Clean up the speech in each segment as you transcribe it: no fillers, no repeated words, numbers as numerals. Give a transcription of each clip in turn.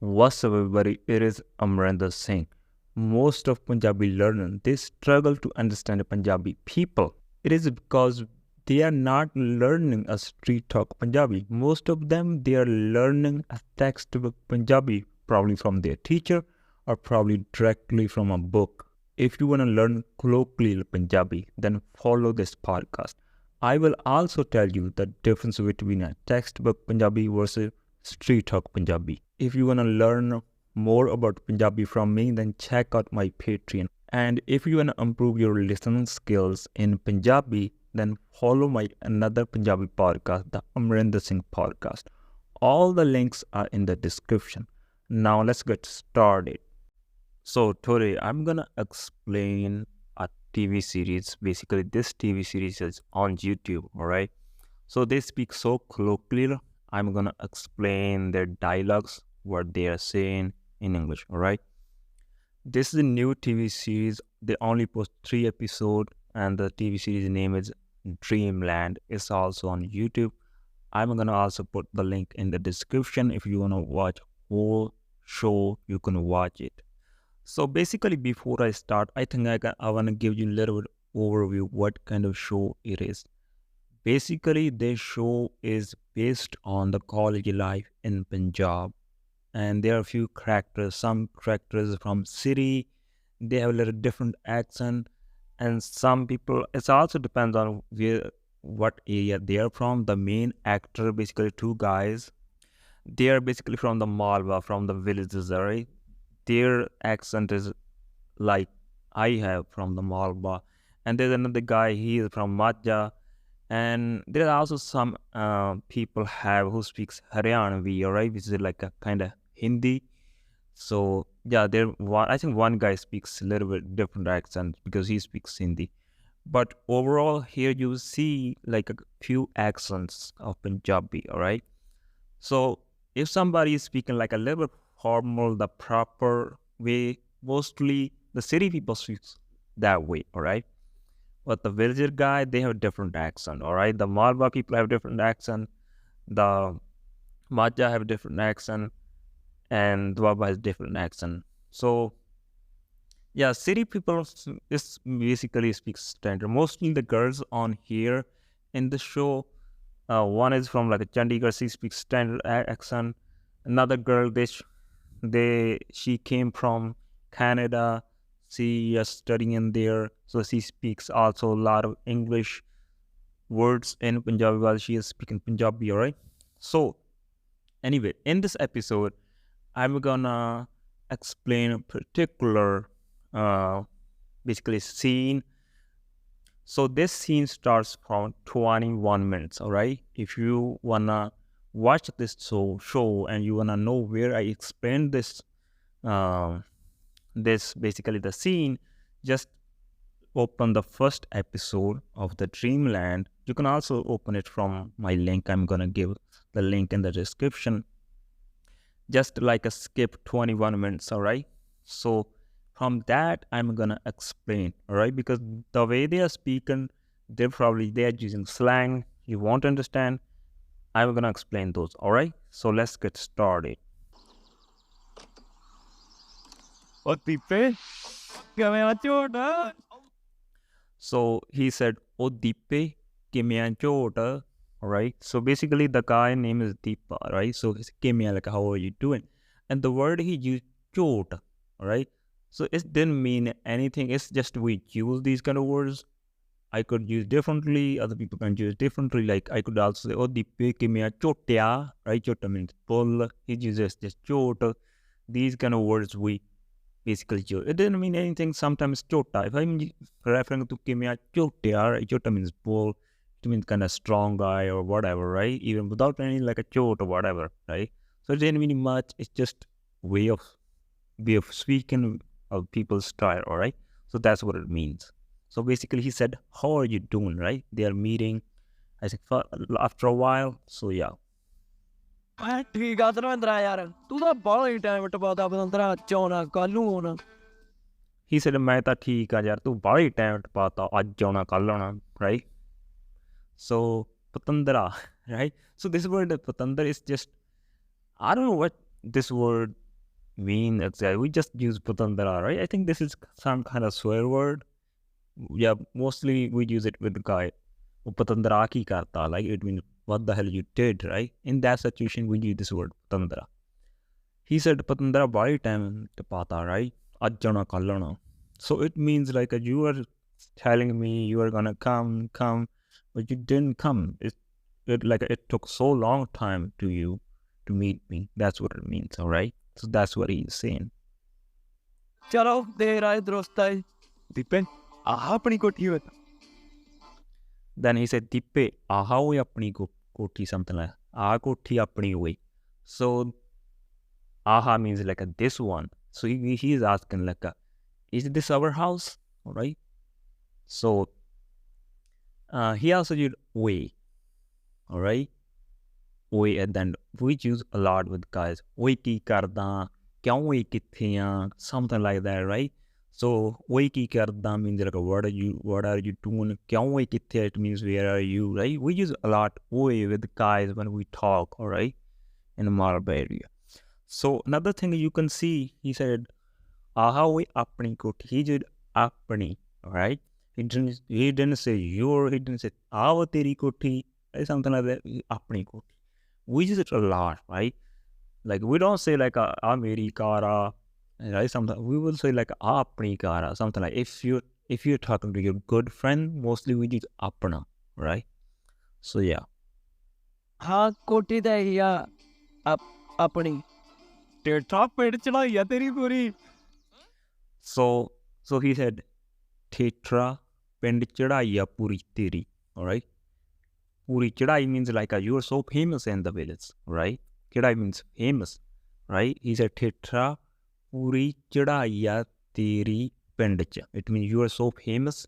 What's up, everybody? It is Amrinder Singh. Most of Punjabi learners they struggle to understand Punjabi people. It is because they are not learning a street talk Punjabi. Most of them they are learning a textbook Punjabi, probably from their teacher or probably directly from a book. If you want to learn colloquial Punjabi, then follow this podcast. I will also tell you the difference between a textbook Punjabi versus street talk Punjabi. If you want to learn more about Punjabi from me, then check out my Patreon. And if you want to improve your listening skills in Punjabi, then follow my another Punjabi podcast, the Amrinder Singh podcast. All the links are in the description. Now let's get started. So today I'm gonna explain a TV series. Basically, this TV series is on YouTube, alright? So they speak so colloquial. I'm gonna explain their dialogues, what they are saying in English, alright? This is a new TV series. They only post 3 episodes, and the TV series name is Dreamland. It's also on YouTube. I'm gonna also put the link in the description. If you wanna watch whole show, you can watch it. So basically, before I start, I think I want to give you a little bit overview what kind of show it is. Basically, this show is based on the college life in Punjab, and there are a few characters. Some characters from city, they have a little different accent, and some people. It also depends on what area they are from. The main actor, basically two guys, they are basically from the Malwa, from the villages, right? Their accent is like I have from the Malwa. And there's another guy, he is from Majha. And there are also some people have who speaks Haryanvi, alright, which is like a kind of Hindi. So yeah, I think one guy speaks a little bit different accent because he speaks Hindi. But overall, here you see like a few accents of Punjabi, alright. So if somebody is speaking like a little bit formal, the proper way, mostly the city people speak that way, all right? But the villager guy, they have a different accent, all right? The Malwa people have different accent, the Majha have a different accent, and Dwaba has different accent. So yeah, city people is basically speaks standard. Mostly the girls on here in the show, one is from like a Chandigarh, she speaks standard accent. Another girl, she came from Canada. She is studying in there, so she speaks also a lot of English words in Punjabi while she is speaking Punjabi. All right. So anyway, in this episode, I'm gonna explain a particular, basically scene. So this scene starts from 21 minutes. All right. If you wanna watch this show and you wanna know where I explain this, this basically the scene, just open the first episode of the Dreamland. You can also open it from my link. I'm gonna give the link in the description. Just like a skip 21 minutes, all right? So from that, I'm gonna explain, all right? Because the way they are speaking, they are using slang. You won't understand. I'm gonna explain those, all right? So let's get started. So he said, "Oh Deepe, Kimya Chota." All right. So basically, the guy name is Deepa, right? So he's Kimya, like, how are you doing? And the word he used, Chota, all right? So it didn't mean anything. It's just we use these kind of words. I could use differently. Other people can use differently. Like I could also say, "Oh Deepe, Kimya Chotya," right? Chota means pull. He uses just Chota. These kind of words we basically use. It didn't mean anything. Sometimes Chota. If I'm referring to Kimya Chotya, right? Chota means bull. It means kind of strong guy or whatever, right? Even without any like a chot or whatever, right? So it didn't mean much. It's just way of speaking of people's style, all right? So that's what it means. So basically, he said, "How are you doing?" Right? They are meeting. I said, after a while. So yeah. ਠੀਕ ਆ ਧਰਮਿੰਦਰਾ ਯਾਰ ਤੂੰ ਤਾਂ ਬਾਹਲਾ ਹੀ time ਟਪਾਤਾ ਪਤੰਦਰਾ ਅੱਜ ਆਉਣਾ ਕੱਲ ਨੂੰ ਆਉਣਾ He said, "मैं ਤਾਂ ਠੀਕ ਆ ਯਾਰ ਤੂੰ ਬਾਹਲਾ ਹੀ ਟਾਈਮ ਟਪਾਤਾ ਅੱਜ ਆਉਣਾ ਕੱਲ ਆਉਣਾ," right? So patandra, right? So this word patandra is just, I don't know what this word mean exactly. We just use patandra, right? I think this is some kind of swear word. Yeah, mostly we use it with the guy. "Oh, patandra ki karta," like it means what the hell you did, right? In that situation, we use this word patandra. He said patandra body time tapata, right? Ajjana kallana. So it means like you are telling me you are gonna come, but you didn't come. It took so long time to you to meet me. That's what it means, all right? So that's what he's saying. ਚਲੋ ਦੇਰ ਆਏ ਦਰੁਸਤ ਆਏ ਦੀਪੇ ਆਹ ਆਪਣੀ ਕੋਠੀ ਹੋਏ Then he said, Dippe, aha hoy apni koti, something like aha koti apni hoy. So aha means like this one. So he is asking like, is this our house? All right. So he also used way. All right. Way, and then we use a lot with guys. Way ki karda, kyaun way kithe aa, something like that, right? So way ki karda means like what are you doing? Kyaun way kithe, it means where are you, right? We use a lot way with guys when we talk, all right, in the Malaba area. So another thing you can see, he said, aha way apni koti. He did apni, all right? He didn't say your, he didn't say aava teri koti, something like that. Apni koti. We use it a lot, right? Like we don't say like "a meri kara," right? Sometimes we will say like "apni kara," something like if you're talking to your good friend, mostly we use apna, right? So yeah. ਹਾਂ ਕੋਠੀ ਤਾਂ ਇਹੀ ਆ ਆਪਣੀ ਟੇਠਾ ਪਿੰਡ ਚੜਾਈ ਆ ਤੇਰੀ ਪੂਰੀ So he said, "Tetra pind chadaiya puri teri," all right? Puri chadai means like you're so famous in the village, right? Chadai means famous, right? He said, "Tetra puri chadaiya teri pind cha." It means you are so famous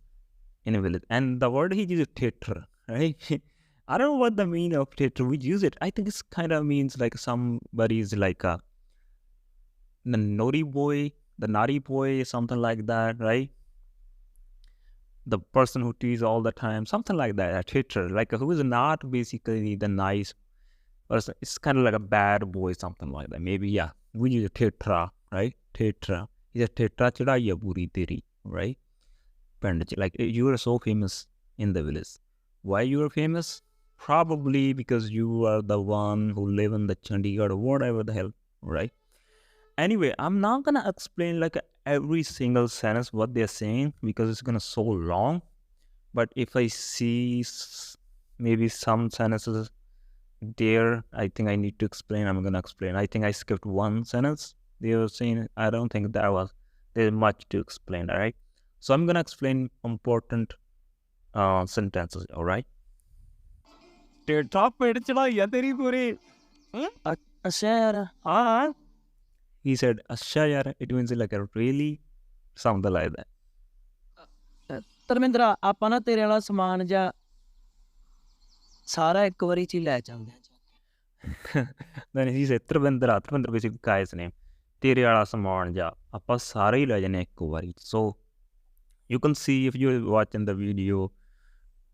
in a village. And the word he uses tetra, right? I don't know what the meaning of tetra. We use it. I think it's kind of means like somebody's like the naughty boy, something like that, right? The person who teases all the time, something like that. A tetra, like who is not basically the nice person. It's kind of like a bad boy, something like that. Maybe yeah. We use a tetra, right? Tetra. He's a tetra chadaiya puri teri, right? Like you are so famous in the village. Why you are famous? Probably because you are the one who live in the Chandigarh or whatever the hell, right? Anyway, I'm not gonna explain like every single sentence what they're saying because it's gonna so long. But if I see maybe some sentences there, I think I need to explain. I'm gonna explain. I think I skipped one sentence they were saying. I don't think there's much to explain. All right. So I'm gonna explain important sentences. All right. ਟੇਠਾ ਪਿੰਡ ਚੜਾਈ ਆ ਤੇਰੀ ਪੂਰੀ ਅੱਛਾ ਯਾਰ ਹਾਂ He said, "Asha yar," it means like a really, something like that. ਧਰਮਿੰਦਰਾ ਆਪਾਂ ਨਾ ਤੇਰੇ ਵਾਲਾ ਸਮਾਨ ਜਾਂ ਸਾਰਾ ਇੱਕ ਵਾਰੀ ਚ ਹੀ ਲੈ ਜਾਂਦੇ Then he said, Trivandra basically guy's name. Tere wala saman ja. Appa sare hi le jane ekko wari. So you can see if you're watching the video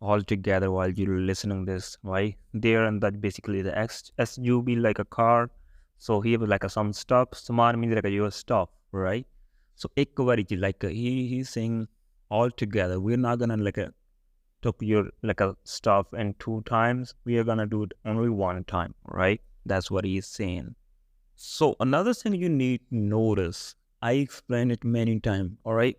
all together while you're listening this, right? There and that basically the SUV like a car. So he have like some stuff. Saman means like your stuff, right? So ekko wari ji like he's saying all together. We're not gonna like took your like a stuff in 2 times. We are gonna do it only 1 time, right? That's what he's saying. So another thing you need to notice, I explained it many times, all right?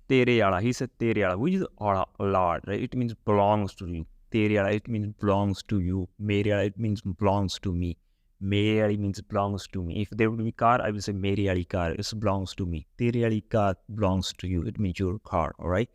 Tere ala, he said tere ala, which is ala a lot, right? It means belongs to you. Tere ala, it means belongs to you. Mere ala, it means belongs to me. Mere ali means belongs to me. If there would be car, I would say mere ali car. It belongs to me. Tere ali car belongs to you. It means your car, all right?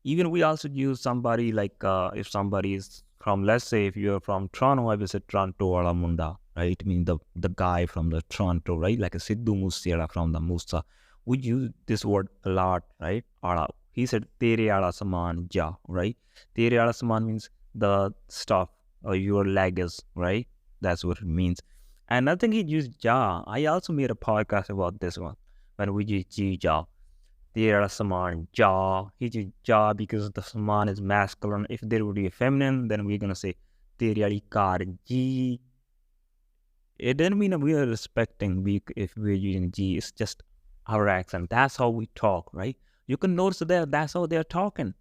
Even we also use somebody like if somebody is from, let's say if you're from Toronto, I will say Toronto wala munda, right? It means the guy from the Toronto, right? Like a Sidhu Moosewala from the Musa. We use this word a lot, right? Ala. He said tere ala saman ja, right? Tere ala saman means the stuff or your luggage, right? That's what it means. And I think he used ja. I also made a podcast about this one when we use ji ja. There are saman ja. He just ja because the saman is masculine. If there would be a feminine, then we're gonna say tere ali kar ji. it doesn't mean that we are respecting if we're using G. It's just our accent. That's how we talk, right? You can notice that that's how they're talking.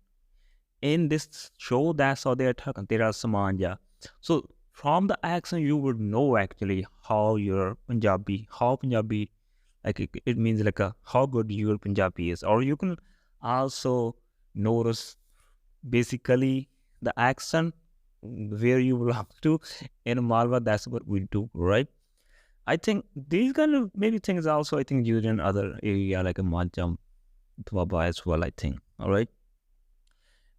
In this show, that's how they're talking. There are Samanja. So from the accent, you would know actually how your Punjabi, like it means like how good your Punjabi is. Or you can also notice basically the accent where you belong to. In Malwa, that's what we do, right? I think these kind of maybe things also I think used in other area like a Majam, Twaba as well, I think. All right.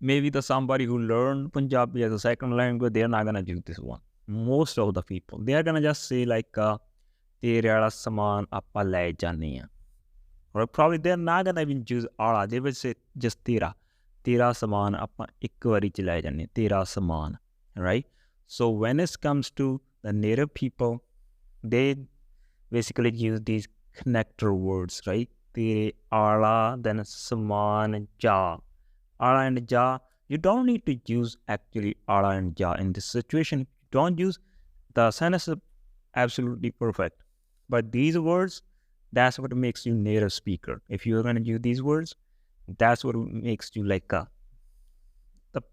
Maybe the somebody who learned Punjabi as a second language, they're not gonna use this one. Most of the people, they are gonna just say like "Tere wala saman appa le jane hain." Or probably they're not gonna even use ala. They will say just tera. Tera saman appa ik wari ch le jane. Tera saman. Right? So when it comes to the native people, they basically use these connector words, right? Tere ala, then saman ja. Ara and ja, you don't need to use actually ara and ja in this situation. Don't use the sentence is absolutely perfect. But these words, that's what makes you native speaker. If you're gonna use these words, that's what makes you like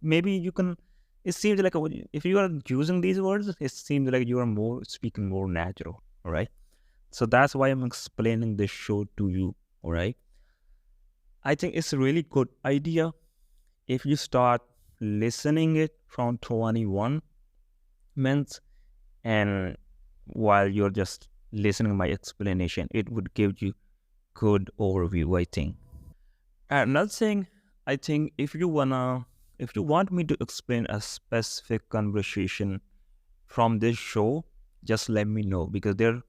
maybe you can. It seems like if you are using these words, it seems like you are more speaking more natural. All right. So that's why I'm explaining this show to you. All right. I think it's a really good idea if you start listening it from 21 minutes and while you're just listening my explanation, it would give you good overview, I think. Another thing, I think if you want me to explain a specific conversation from this show, just let me know because there are a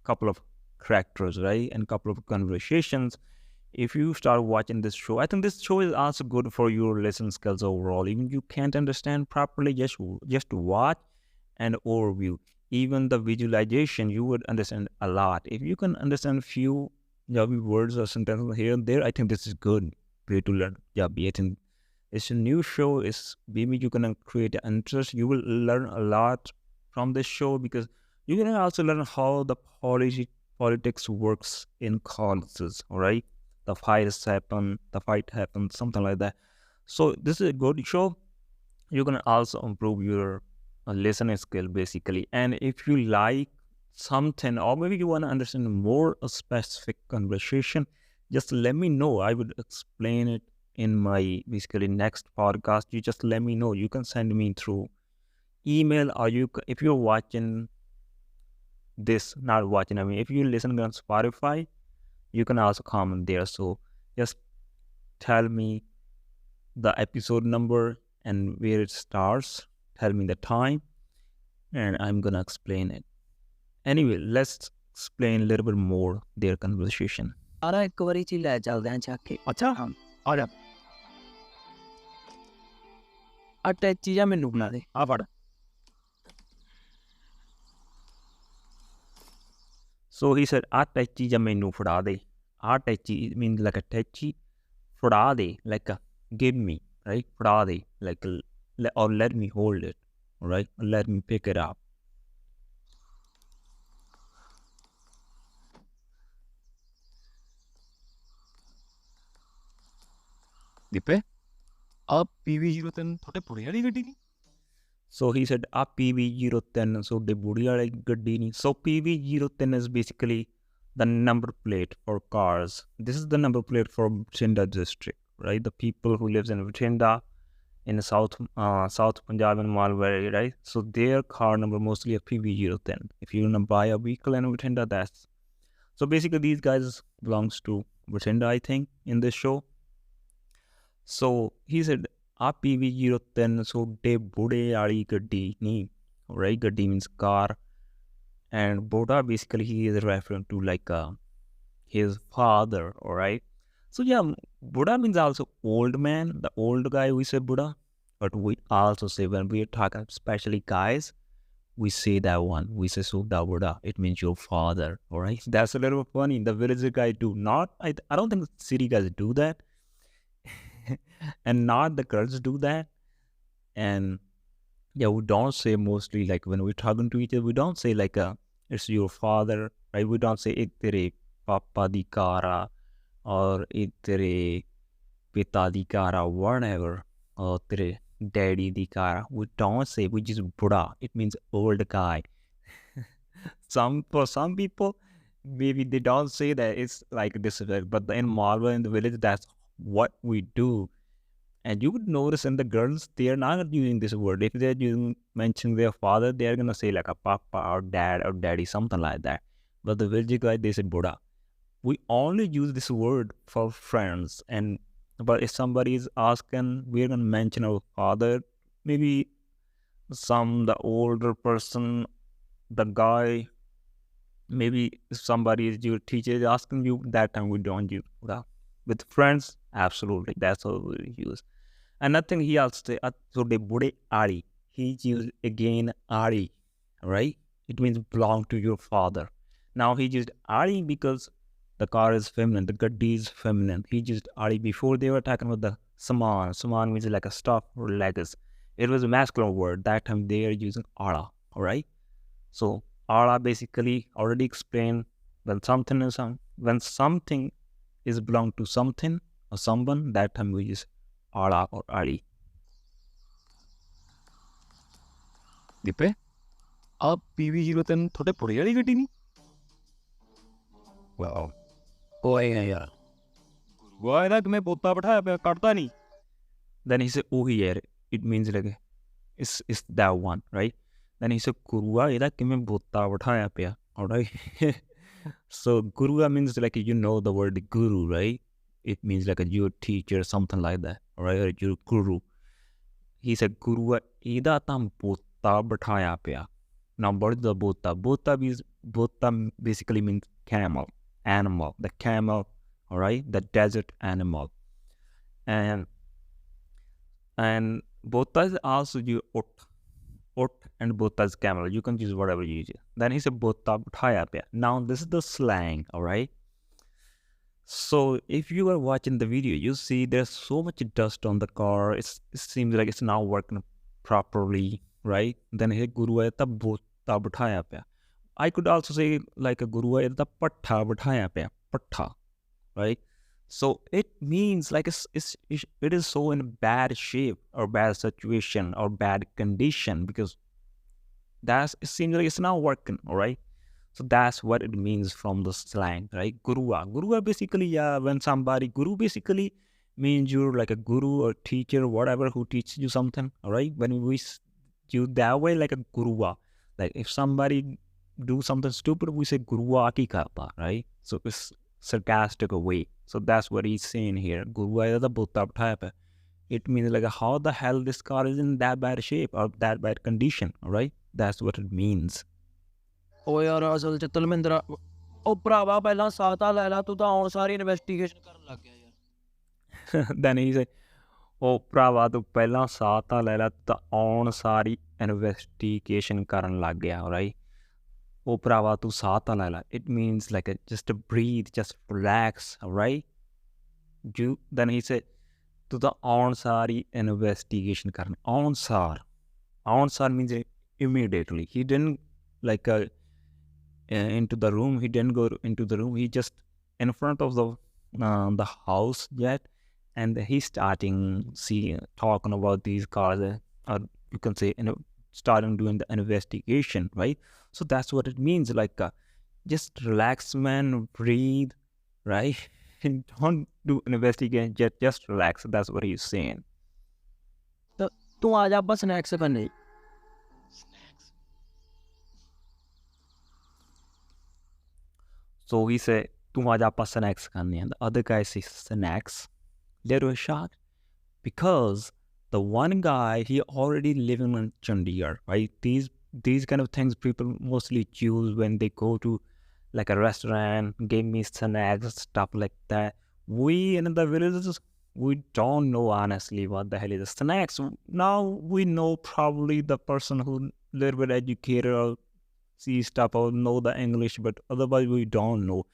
couple of characters, right? And a couple of conversations. If you start watching this show, I think this show is also good for your listening skills overall. Even you can't understand properly, just watch and overview. Even the visualization, you would understand a lot. If you can understand few Punjabi words or sentences here and there, I think this is good way to learn Punjabi. I think it's a new show. It's maybe you can create an interest. You will learn a lot from this show because you can also learn how the politics works in colleges. All right. The fight happens, something like that. So this is a good show. You can also improve your listening skill basically. And if you like something, or maybe you want to understand more a specific conversation, just let me know. I would explain it in my basically next podcast. You just let me know. You can send me through email, or if you're watching this, not watching. I mean, if you listen on Spotify, you can also comment there. So just tell me the episode number and where it starts. Tell me the time, and I'm gonna explain it. Anyway, let's explain a little bit more their conversation. ਆਰਾ ਇੱਕ ਵਾਰੀ ਚ ਹੀ ਲੈ ਚੱਲਦੇ ਆਂ ਚੱਕ ਕੇ ਅੱਛਾ ਹਾਂ ਆ ਜਾ ਅਟੈਚੀ ਜਾਂ ਮੈਨੂੰ ਬਣਾ ਦੇ ਆ ਫੜ So he said, "Atechi ja menu fada de." Atechi means like a techi, fada de like a give me, right? Fada de like or let me hold it, right? Let me pick it up. ਦੀਪੇ ਆ PV03 ਤੁਹਾਡੇ ਪੁੜੇ ਵਾਲੀ ਗੱਡੀ ਨਹੀਂ So he said, "A PV03 so de budi wale gaddi ni." So PV03 is basically the number plate for cars. This is the number plate for Bathinda district, right? The people who lives in Bathinda in the South Punjab and Malwari, right? So their car number mostly a PV03. If you want to buy a vehicle in Bathinda, that's so basically these guys belongs to Bathinda, I think, in this show. So he said, "A PV03 so de bude wali gaddi ni." Right? Gaddi means car. And Boda basically he is referring to like his father, alright? So yeah, Buddha means also old man, the old guy we say Buddha. But we also say when we talk especially guys, we say that one. We say Sudha Buddha. It means your father, alright? That's a little funny. The village guys do not. I don't think city guys do that. And not the girls do that. And yeah, we don't say mostly like when we're talking to each other, we don't say like it's your father, right? We don't say ek tere papa di kara or ek tere pita di kara, whatever, or tere daddy di kara. We don't say, we just Buddha. It means old guy. For some people, maybe they don't say that it's like disrespect, but in Malwa, in the village, that's what we do. And you would notice in the girls, they are not using this word. If they're using mentioning their father, they're gonna say like a papa or dad or daddy, something like that. But the village guy, they say Buddha. We only use this word for friends. And but if somebody is asking, we're gonna mention our father, maybe the older person, the guy, maybe if somebody is your teacher is asking you, that time we don't use Buddha. With friends, absolutely, that's what we use. Another thing he also say, so the Bude Ari. He used again Ari, right? It means belong to your father. Now he used Ari because the car is feminine, the Gaddi is feminine. He used Ari before they were talking about the Saman. Saman means like a stuff or legs. It was a masculine word. That time they are using Ara, all right? So Ara basically already explained when something is belong to something or someone, that time we use Ara or Ari. ਦੀਪੇ ਆ PV03 ਤੁਹਾਡੇ ਪੁੜੇ ਵਾਲੀ ਗੱਡੀ ਨਹੀਂ? Wow ਓਏ ਯਾਰ ਵਾਹ ਇਹਦਾ ਕਿਵੇਂ ਬੋਤਾ ਬਿਠਾਇਆ ਪਿਆ, ਕੱਢਦਾ ਨਹੀਂ? Then he said, oh yeah, it means like it's that one, right? Then he said, Gurua eda kiਵੇਂ bota ਬਿਠਾਇਆ ਪਿਆ, alright? So Gurua means like, you know the word guru, right? It means like your teacher, something like that, alright? Or your guru. He said, Gurua eda tam bota ਬਿਠਾਇਆ ਪਿਆ. Now what is the bota? Bota basically means camel, animal, the camel, alright? The desert animal. And bota is also your ot and bota is camel. You can use whatever you use. Then he said bota bithaya pya. Now this is the slang, alright? So if you are watching the video, you see there's so much dust on the car. It seems like it's not working properly, right? Then he said guru ta bota bithaya pya. I could also say like a guru ta pattha bithaya pya. Pattha, right? So it means like it is so in bad shape or bad situation or bad condition, because it seems like it's not working, all right? So that's what it means from the slang, right? Gurua basically, when somebody, guru basically means you're like a guru or teacher, whatever, who teaches you something, all right? When we use that way, like a gurua, like if somebody do something stupid, we say gurua ki karta, right? So it's sarcastic way. So that's what he's saying here. Gurua the bota type. It means like how the hell this car is in that bad shape or that bad condition, all right? That's what it means. ਓ ਯਾਰ ਅਸਲ 'ਚ ਤਲਮਿੰਦਰ ਉਹ ਭਰਾਵਾ ਪਹਿਲਾਂ ਸਾਤਾ ਲੈ ਲਾ, ਤੂੰ ਤਾਂ ਹੁਣ ਸਾਰੀ ਇਨਵੈਸਟੀਗੇਸ਼ਨ ਕਰਨ ਲੱਗ ਗਿਆ ਯਾਰ। Then he said, oh ਭਰਾਵਾ ਤੂੰ ਪਹਿਲਾਂ ਸਾਹ ਤਾਂ ਲੈ ਲਾ, ਤਾਂ ਆਉਣ ਸਾਰੀ ਇਨਵੈਸਟੀਗੇਸ਼ਨ ਕਰਨ ਲੱਗ ਗਿਆ, right? Oh ਭਰਾਵਾ ਤੂੰ ਸਾਹ ਤਾਂ ਲੈ ਲਾ. It means like just to breathe, just relax, alright? Then he said, ਤੂੰ ਤਾਂ ਆਉਣ ਸਾਰੀ ਇਨਵੈਸਟੀਗੇਸ਼ਨ ਕਰਨ. ਆਉਣ ਸਾਰ means immediately. He didn't like into the room. He didn't go into the room. He just in front of the house yet, and he's starting talking about these cars, or you can say starting doing the investigation, right? So that's what it means, like just relax, man, breathe, right? And don't do investigation, just relax. That's what he's saying. ਤੂੰ ਆ ਜਾ ਆਪਾਂ snacks ਕਰਨੇ. So he said, "Tum aaj aapa snacks khanne." And the other guy says, "Snacks?" They were shocked because the one guy, he already living in Chandigarh, right? These kind of things people mostly choose when they go to like a restaurant, give me snacks, stuff like that. We in the villages, we don't know honestly what the hell is snacks. Now we know probably the person who little bit educated or see stuff or know the English, but otherwise we don't know,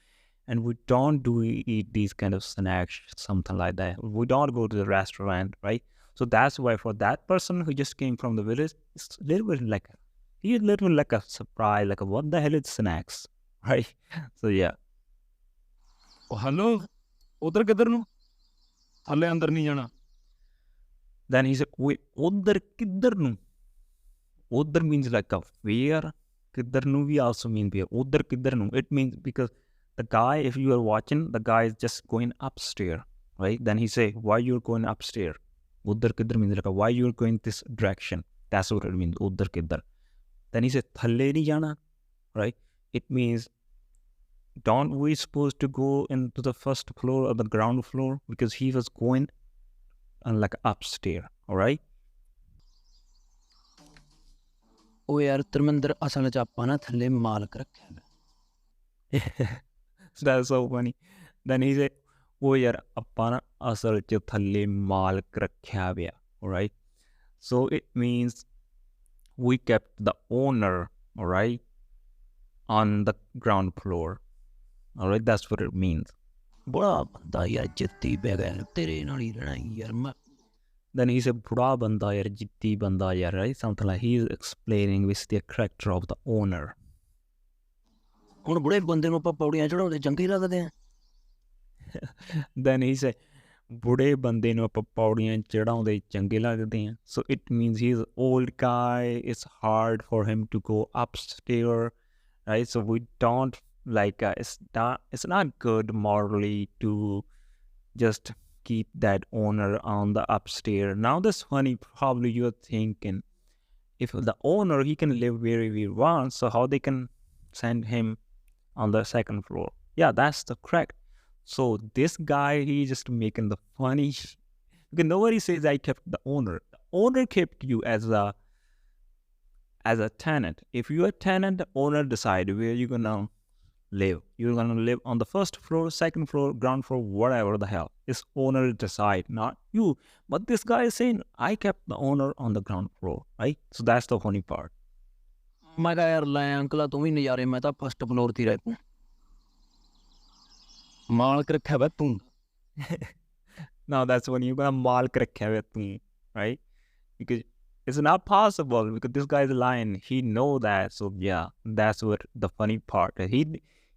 and we don't eat these kind of snacks, something like that. We don't go to the restaurant, right? So that's why for that person who just came from the village, it's a little bit like He is literally like a surprise, like what the hell is snacks, right? So yeah. Hello उधर किधर ਨੂੰ ਥੱਲੇ ਅੰਦਰ ਨਹੀਂ ਜਾਣਾ Then he said, wait, udhar kiddhar nu? Udhar means like a where. Kiddhar nu we also mean where. Udhar kiddhar nu. It means because the guy, if you are watching, the guy is just going upstairs, right? Then he say, why you're going upstairs? Udhar kiddhar means like why you're going this direction. That's what it means, udhar kiddhar. Then he said, thalle nahi jana, right? It means, don't we supposed to go into the first floor or the ground floor? Because he was going like upstairs, all right? ਉਹ ਯਾਰ ਧਰਮਿੰਦਰ ਅਸਲ 'ਚ ਆਪਾਂ ਨਾ ਥੱਲੇ ਮਾਲਕ ਰੱਖਿਆ ਵਾ। That's so funny. Then he said, oh yaar, appa na asal ch thalle malk rakhya hoya, alright? So it means we kept the owner, alright, on the ground floor, alright? That's what it means. ਬੜਾ ਬੰਦਾ ਯਾਰ ਜਿੱਤੀ ਪੈ ਗਿਆ ਤੇਰੇ ਨਾਲ ਹੀ ਰਹਿਣਾ ਯਾਰ ਮੈਂ। Then he said, bura banda yaar, jitti banda yaar, right? Something like he's explaining with the character of the owner. ਹੁਣ ਬੁੜੇ ਬੰਦੇ ਨੂੰ ਆਪਾਂ ਪੌੜੀਆਂ ਚੜਾਉਂਦੇ ਚੰਗੇ ਲੱਗਦੇ ਆ। Then he said, ਬੁੜੇ ਬੰਦੇ ਨੂੰ ਆਪਾਂ ਪੌੜੀਆਂ ਚੜਾਉਂਦੇ ਚੰਗੇ ਲੱਗਦੇ ਆ। So it means he's an old guy, it's hard for him to go upstairs, right? So we don't like, it's not good morally to just keep that owner on the upstairs. Now that's funny, probably you're thinking, if the owner, he can live where he wants, so how they can send him on the second floor? Yeah, that's the correct. So this guy, he's just making the funny because nobody says I kept the owner. The owner kept you as a tenant. If you're a tenant, the owner decide where you're gonna live. You're gonna live on the first floor, second floor, ground floor, whatever the hell. It's owner decide, not you. But this guy is saying I kept the owner on the ground floor, right? So that's the funny part. ਮੈਂ ਕਿਹਾ ਯਾਰ ਲੈ ਅੰਕਲਾ ਤੂੰ ਵੀ ਨਜ਼ਾਰੇ, ਮੈਂ ਤਾਂ first floor 'ਤੇ ਰਹਿ ਪੂੰ। ਮਾਲਕ ਰੱਖਿਆ ਵਾ ਤੂੰ। Now that's when you're gonna malk rakhya hai tu, right? Because it's not possible because this guy is lying. He know that. So yeah, that's what the funny part.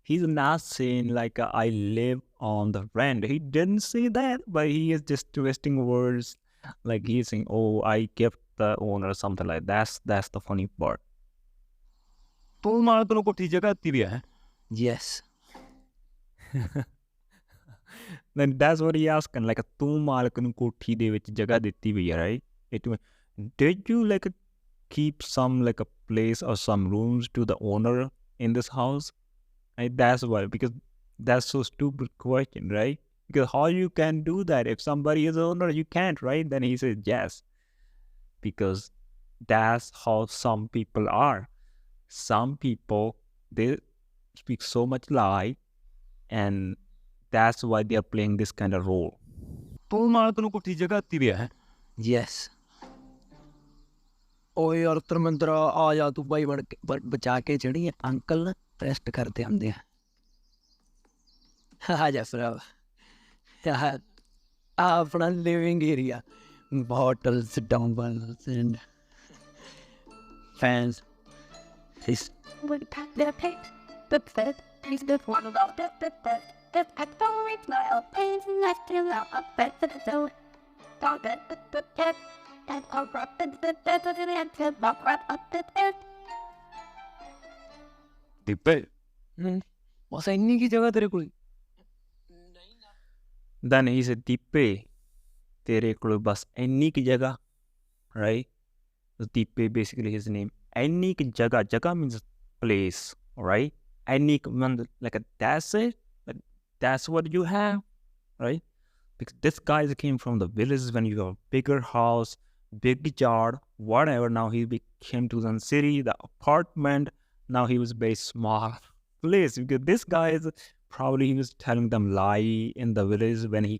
He's not saying like I live on the rent. He didn't say that, but he is just twisting words. Like he's saying, oh, I kept the owner or something like that. That's the funny part. ਤੂੰ ਮਾਲਕ ਨੂੰ ਕੋਠੀ ਜਗ੍ਹਾ ਦਿੱਤੀ ਵੀ ਹੈ yes. Then that's what he asking. Like ਤੂੰ ਮਾਲਕ ਨੂੰ ਕੋਠੀ ਦੇ ਵਿੱਚ ਜਗ੍ਹਾ ਦਿੱਤੀ ਵੀ ਹੈ, right? It did you like keep some like a place or some rooms to the owner in this house? And that's why, because that's so stupid question, right? Because how you can do that if somebody is owner, you can't, right? Then he says yes, because that's how some people are. Some people, they speak so much lie, and that's why they are playing this kind of role. ਤੂੰ ਮਾਲਕ ਨੂੰ ਕੋਠੀ ਜਗ੍ਹਾ ਦਿੱਤੀ ਵੀ ਹੈ yes. ਓਏ ਯਾਰ ਧਰਮਿੰਦਰ ਆ ਜਾ ਤੂੰ ਬਾਈ ਬਣ ਕੇ ਬਚਾ ਕੇ ਚੜੀ ਅੰਕਲ ਰੈਸਟ ਕਰਦੇ ਹੁੰਦੇ ਆ। ਆ ਜਾ ਭਰਾ ਆ ਆਪਣਾ living area, bottles dumbbells and fans. Would pack their paint, the fed, please the one of the factory smile, paint left him out of bed to the zone. Dog at the cat, and a rap in the bed of the answer, rock right up the bed. ਦੀਪੇ ਬਸ ਇੰਨੀ ਕੀ ਜਗ੍ਹਾ ਤੇਰੇ ਕੋਲ? Then he said, Deepe, tere kolo bas enni ki jagah, right? So Deepe basically his name. Enni ki jagah, jagah means place, right? Enni means like that's it, like that's what you have, right? Because this guy came from the villages when you have a bigger house, big yard, whatever. Now he came to the city, the apartment. Now he was very small place because this guy is probably he was telling them lie in the village when he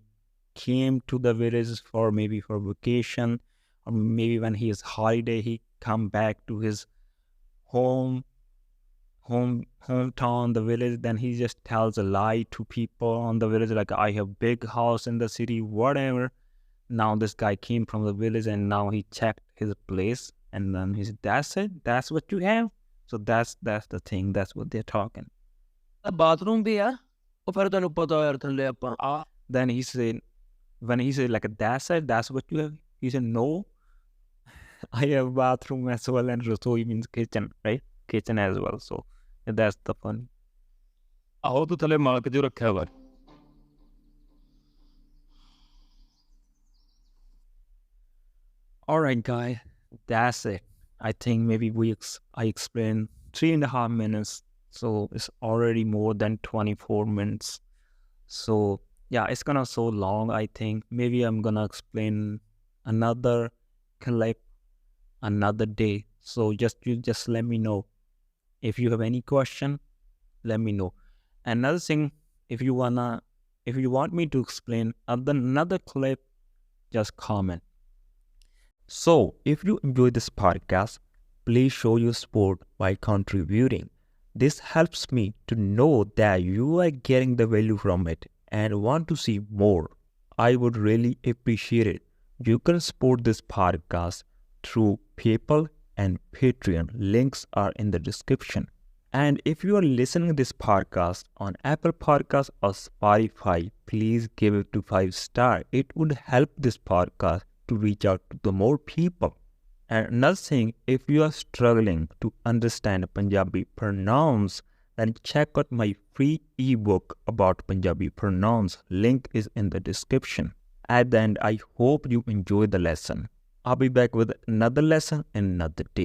came to the village for maybe for vacation, or maybe when he is holiday he come back to his hometown, the village. Then he just tells a lie to people on the village like I have big house in the city, whatever. Now this guy came from the village and now he checked his place And then he said, that's it? That's what you have? So that's the thing. That's what they're talking. Bathroom ਵੀ ਆ ਉਹ ਫਿਰ ਤੈਨੂੰ ਪਤਾ ਯਾਰ ਥੱਲੇ ਆਪਾਂ Then he said, when he said like that's it, that's what you have? He said, no, I have bathroom as well, and rasoi means kitchen, right? Kitchen as well. So that's the fun. ਆਹੋ ਤੂੰ ਥੱਲੇ ਮਾਲਕ ਜੋ ਰੱਖਿਆ ਵਾ All right, guys, that's it. I think maybe I explained 3.5 minutes, so it's already more than 24 minutes. So yeah, it's gonna so long. I think maybe I'm gonna explain another clip another day. So you just let me know if you have any question. Let me know. Another thing, if you want me to explain another clip, just comment. So, if you enjoy this podcast, please show your support by contributing. This helps me to know that you are getting the value from it and want to see more. I would really appreciate it. You can support this podcast through PayPal and Patreon. Links are in the description. And if you are listening to this podcast on Apple Podcasts or Spotify, please give it to 5 stars. It would help this podcast to reach out to the more people. And another thing, if you are struggling to understand Punjabi pronouns, then check out my free ebook about Punjabi pronouns. Link is in the description. At the end, I hope you enjoy the lesson. I'll be back with another lesson in another day.